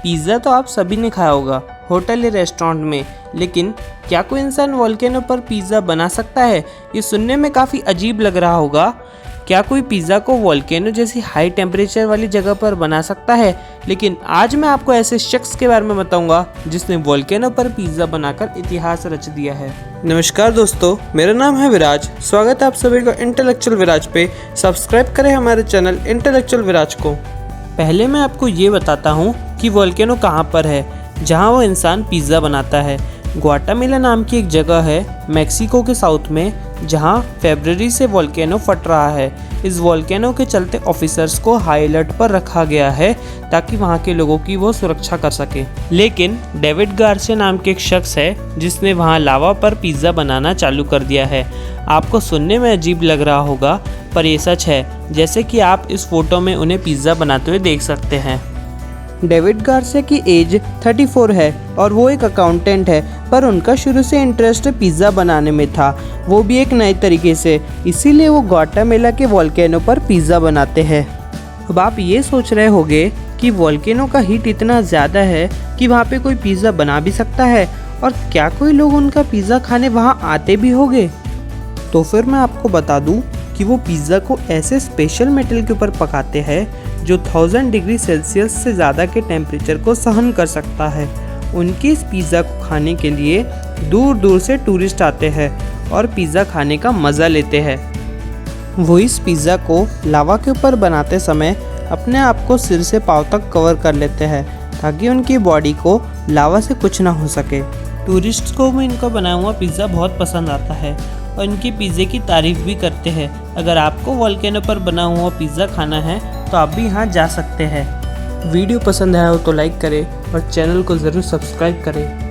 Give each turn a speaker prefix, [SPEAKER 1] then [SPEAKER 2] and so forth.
[SPEAKER 1] Pizza तो आप सभी ने खाया होगा होटल या रेस्टोरेंट में, लेकिन क्या कोई इंसान वोल्केनो पर पिज़्ज़ा बना सकता है? ये सुनने में काफ़ी अजीब लग रहा होगा। क्या कोई पिज़्ज़ा को वोल्केनो जैसी हाई टेम्परेचर वाली जगह पर बना सकता है? लेकिन आज मैं आपको ऐसे शख्स के बारे में बताऊंगा जिसने वोल्केनो पर पिज़्ज़ा बनाकर इतिहास रच दिया है। नमस्कार दोस्तों, मेरा नाम है विराज। स्वागत है आप सभी का इंटेलेक्चुअल विराज पे। सब्सक्राइब करें हमारे चैनल इंटेलेक्चुअल विराज को। पहले मैं आपको ये बताता हूँ कि वोल्केनो कहाँ पर है जहाँ वो इंसान पिज़्ज़ा बनाता है। ग्वाटेमाला नाम की एक जगह है मैक्सिको के साउथ में, जहाँ फरवरी से वोल्केनो फट रहा है। इस वोल्केनो के चलते ऑफिसर्स को हाई अलर्ट पर रखा गया है ताकि वहाँ के लोगों की वो सुरक्षा कर सके। लेकिन डेविड गार्सिया नाम के एक शख्स है जिसने वहाँ लावा पर पिज़्ज़ा बनाना चालू कर दिया है। आपको सुनने में अजीब लग रहा होगा पर ये सच है, जैसे कि आप इस फोटो में उन्हें पिज़्ज़ा बनाते हुए देख सकते हैं। डेविड गार्सिया की एज 34 है और वो एक अकाउंटेंट है, पर उनका शुरू से इंटरेस्ट पिज़्ज़ा बनाने में था, वो भी एक नए तरीके से। इसीलिए वो ग्वाटेमाला के वोल्केनो पर पिज़्ज़ा बनाते हैं। अब आप ये सोच रहे होंगे कि वोल्केनो का हीट इतना ज़्यादा है कि वहाँ पे कोई पिज़्ज़ा बना भी सकता है, और क्या कोई लोग उनका पिज़्ज़ा खाने वहाँ आते भी होंगे? तो फिर मैं आपको बता दूँ कि वो पिज़्ज़ा को ऐसे स्पेशल मेटल के ऊपर पकाते हैं जो 1000 डिग्री सेल्सियस से ज़्यादा के टेम्परेचर को सहन कर सकता है। उनके इस पिज़्ज़ा को खाने के लिए दूर दूर से टूरिस्ट आते हैं और पिज़्ज़ा खाने का मज़ा लेते हैं। वो इस पिज़्ज़ा को लावा के ऊपर बनाते समय अपने आप को सिर से पाँव तक कवर कर लेते हैं ताकि उनकी बॉडी को लावा से कुछ ना हो सके। टूरिस्ट को भी इनका बनाया हुआ पिज़्ज़ा बहुत पसंद आता है और इनके पिज़्ज़े की तारीफ़ भी करते हैं। अगर आपको वोल्केनो पर बना हुआ पिज़्ज़ा खाना है तो आप भी यहाँ जा सकते हैं। वीडियो पसंद आया हो तो लाइक करें और चैनल को ज़रूर सब्सक्राइब करें।